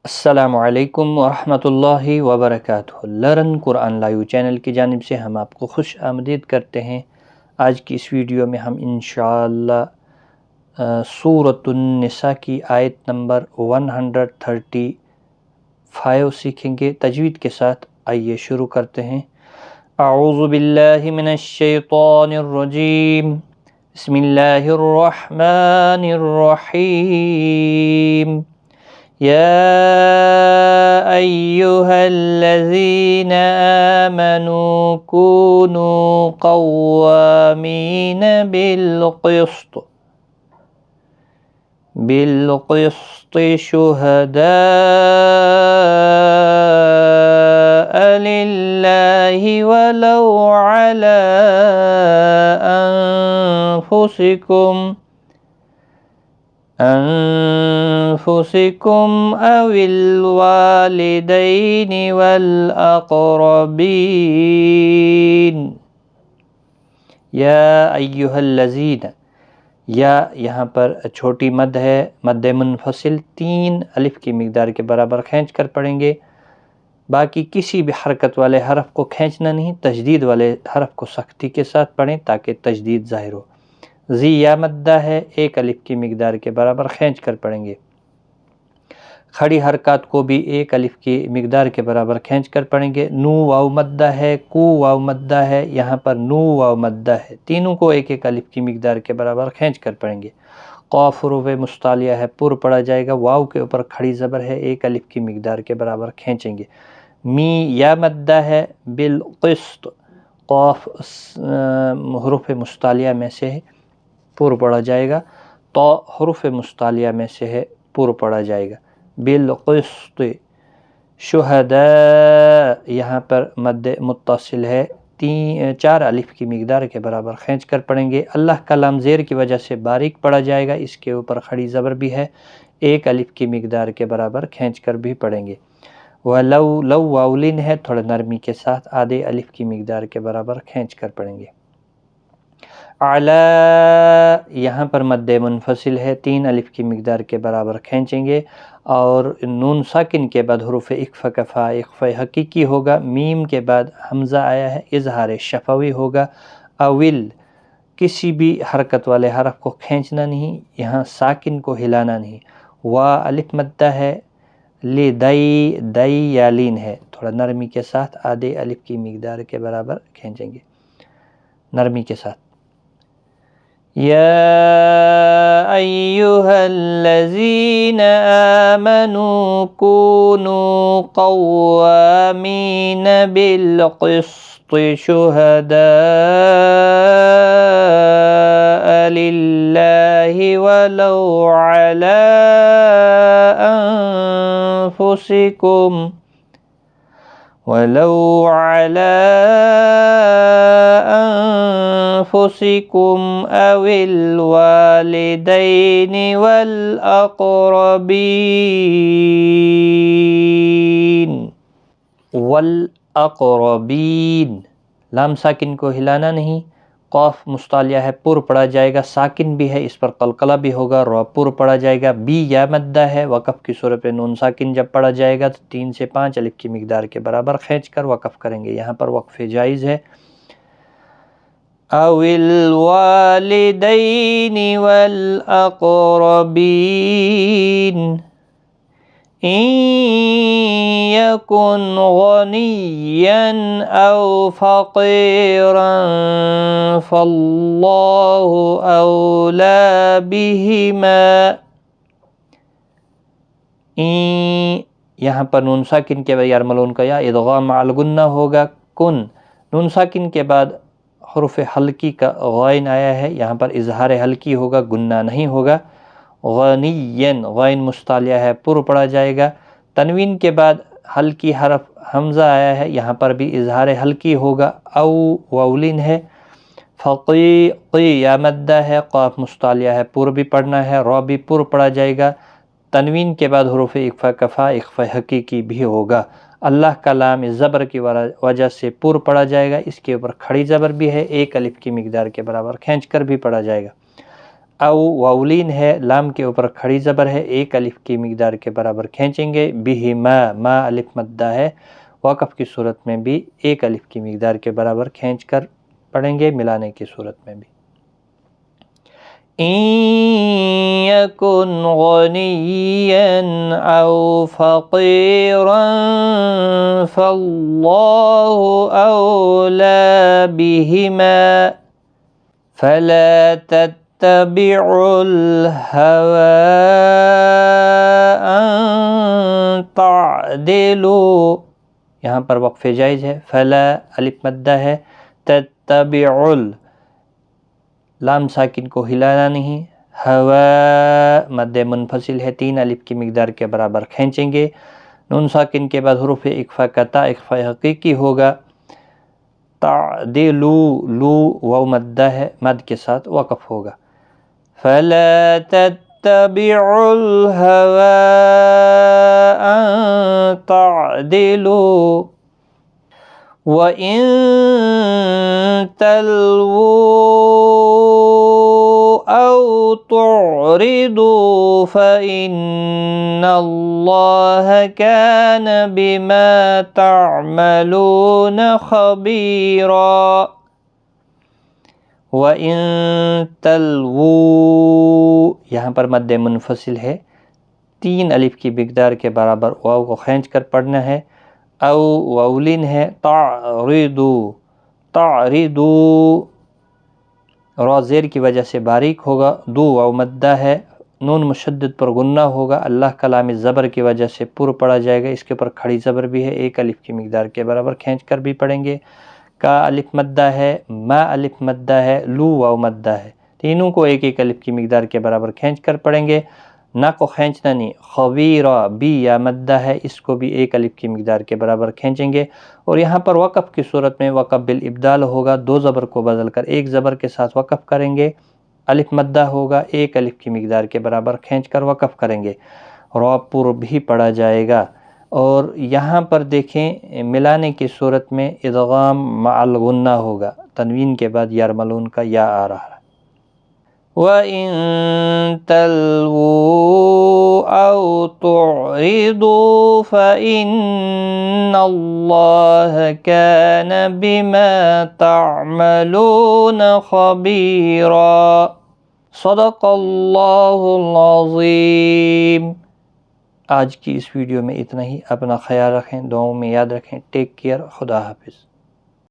السلام علیکم ورحمۃ اللہ وبرکاتہ۔ لرن قرآن لائیو چینل کی جانب سے ہم آپ کو خوش آمدید کرتے ہیں۔ آج کی اس ویڈیو میں ہم انشاءاللہ سورۃ النساء کی آیت نمبر 135 سیکھیں گے تجوید کے ساتھ۔ آئیے شروع کرتے ہیں۔ اعوذ باللہ من الشیطان الرجیم، بسم اللہ الرحمن الرحیم۔ يا أيها الذين آمنوا كونوا قوامين بالقسط شهداء لله ولو على أنفسكم أو الوالدين والأقربين۔ یا ایہا الذین، یا یہاں پر چھوٹی مد ہے، مد منفصل 3 الف کی مقدار کے برابر کھینچ کر پڑھیں گے۔ باقی کسی بھی حرکت والے حرف کو کھینچنا نہیں، تشدید والے حرف کو سختی کے ساتھ پڑھیں تاکہ تشدید ظاہر ہو۔ زی یا مدہ ہے، 1 الف کی مقدار کے برابر کھینچ کر پڑھیں گے۔ کھڑی حرکات کو بھی 1 الف کی مقدار کے برابر کھینچ کر پڑھیں گے۔ نو واو مدہ ہے، کو واو مدہ ہے، یہاں پر نو واو مدہ ہے، تینوں کو 1 الف کی مقدار کے برابر کھینچ کر پڑھیں گے۔ قاف حروف مستعلیہ ہے، پر پڑھا جائے گا، واو کے اوپر کھڑی زبر ہے، 1 الف کی مقدار کے برابر کھینچیں گے۔ می یا مدہ ہے، بالقسط، قاف حروف مستعلیہ میں سے ہے، پر پڑھا جائے گا۔ تو حروف مستعلیہ میں سے ہے، پر پڑھا جائے گا۔ بالقسط شہداء، یہاں پر مد متصل ہے، 4 الف کی مقدار کے برابر کھینچ کر پڑھیں گے۔ اللہ کا لام زیر کی وجہ سے باریک پڑھا جائے گا، اس کے اوپر کھڑی زبر بھی ہے، 1 الف کی مقدار کے برابر کھینچ کر بھی پڑھیں گے۔ وَلَوْ لو واولین ہے، تھوڑا نرمی کے ساتھ آدھے الف کی مقدار کے برابر کھینچ کر پڑھیں گے۔ اعلی، یہاں پر مد منفصل ہے، 3 الف کی مقدار کے برابر کھینچیں گے، اور نون ساکن کے بعد حروف اقفا کفا اقفا حقیقی ہوگا، میم کے بعد حمزہ آیا ہے، اظہار شفوی ہوگا۔ اول، کسی بھی حرکت والے حرف کو کھینچنا نہیں، یہاں ساکن کو ہلانا نہیں۔ وا الف مدہ ہے، لی دئی، دئی یا لین ہے، تھوڑا نرمی کے ساتھ آدھے الف کی مقدار کے برابر کھینچیں گے، نرمی کے ساتھ۔ یا ایہا الذین آمنوا کونوا قوامین بالقسط شہداء للہ ولو علی أنفسكم أو الوالدين والأقربين، لام ساکن کو ہلانا نہیں، قاف مستعلیہ ہے، پر پڑھا جائے گا، ساکن بھی ہے، اس پر قلقلہ بھی ہوگا، رو پر پڑھا جائے گا۔ بی یا مدہ ہے، وقف کی صورت پہ نون ساکن جب پڑھا جائے گا تو 3 سے 5 الف کی مقدار کے برابر کھینچ کر وقف کریں گے، یہاں پر وقف جائز ہے۔ او الوالدین والاقربین ان یکن غنیا او فقیرا فاللہ اولی بہما۔ یہاں پر نون ساکن کے بعد یرملون کا یا ادغام مع الغنہ ہوگا۔ کن، نون ساکن کے بعد حروف حلقی کا غائن آیا ہے، یہاں پر اظہار حلقی ہوگا، گنہ نہیں ہوگا۔ غنین، غائن مستعلیہ ہے، پر پڑھا جائے گا۔ تنوین کے بعد حلقی حرف حمزہ آیا ہے، یہاں پر بھی اظہار حلقی ہوگا۔ او واولین ہے۔ فقی، قی یا مدہ ہے، قاف مستعلیہ ہے، پر بھی پڑھنا ہے، رو بھی پر پڑھا جائے گا۔ تنوین کے بعد حروف اقفا کفا اقفا حقیقی بھی ہوگا۔ اللہ کا لام زبر کی وجہ سے پر پڑھا جائے گا، اس کے اوپر کھڑی زبر بھی ہے، 1 الف کی مقدار کے برابر کھینچ کر بھی پڑھا جائے گا۔ او واولین ہے، لام کے اوپر کھڑی زبر ہے، ایک الف کی مقدار کے برابر کھینچیں گے، بہما، ما الف مدہ ہے، وقف کی صورت میں بھی ایک الف کی مقدار کے برابر کھینچ کر پڑھیں گے، ملانے کی صورت میں بھی۔ إن يكن غنيا أو فقيرا فالله أولى بهما فلا تتبعوا الهوى أن تعدلوا، یہاں پر وقف جائز ہے، فلا الف مدہ ہے، تتبعوا لام ساکن کو ہلانا نہیں، ہوا مد منفصل ہے، 3 الف کی مقدار کے برابر کھینچیں گے، نون ساکن کے بعد حروف اخفا کا تا اخفا حقیقی ہوگا، تعدلو لو واو مدہ ہے، مد کے ساتھ وقف ہوگا، فلا تتبعوا الهوى أن تعدلوا وَإِن تَلْوُوا أَوْ تُعْرِضُوا فَإِنَّ اللَّهَ كَانَ بِمَا تَعْمَلُونَ خَبِيرًا۔ وَإِن تَلْوُوا یہاں پر مد منفصل ہے، 3 الف کی مقدار کے برابر واو کو کھینچ کر پڑھنا ہے، او واولین ہے، تعریدو را زیر کی وجہ سے باریک ہوگا، دو واو مدہ ہے، نون مشدد پر غنہ ہوگا، اللہ کلام زبر کی وجہ سے پر پڑھا جائے گا، اس کے اوپر کھڑی زبر بھی ہے، ایک الف کی مقدار کے برابر کھینچ کر بھی پڑھیں گے، کا الف مدہ ہے، ما الف مدہ ہے، لو واو مدہ ہے، تینوں کو ایک ایک الف کی مقدار کے برابر کھینچ کر پڑھیں گے، نا کو کھینچنا نہیں، خبیرہ بی یا مدہ ہے، اس کو بھی ایک الف کی مقدار کے برابر کھینچیں گے، اور یہاں پر وقف کی صورت میں وقف بالابدال ہوگا، 2 زبر کو بدل کر ایک زبر کے ساتھ وقف کریں گے، الف مدہ ہوگا، ایک الف کی مقدار کے برابر کھینچ کر وقف کریں گے، را پر بھی پڑھا جائے گا، اور یہاں پر دیکھیں ملانے کی صورت میں ادغام مع الغنہ ہوگا، تنوین کے بعد یرملون کا یا آ رہا ہے۔ وَإِن تَلْوُوا أَوْ تُعْرِضُوا فَإِنَّ اللَّهَ كَانَ بِمَا تَعْمَلُونَ خَبِيرًا۔ صدق اللہ العظیم۔ آج کی اس ویڈیو میں اتنا ہی، اپنا خیال رکھیں، دعاؤں میں یاد رکھیں، ٹیک کیئر، خدا حافظ۔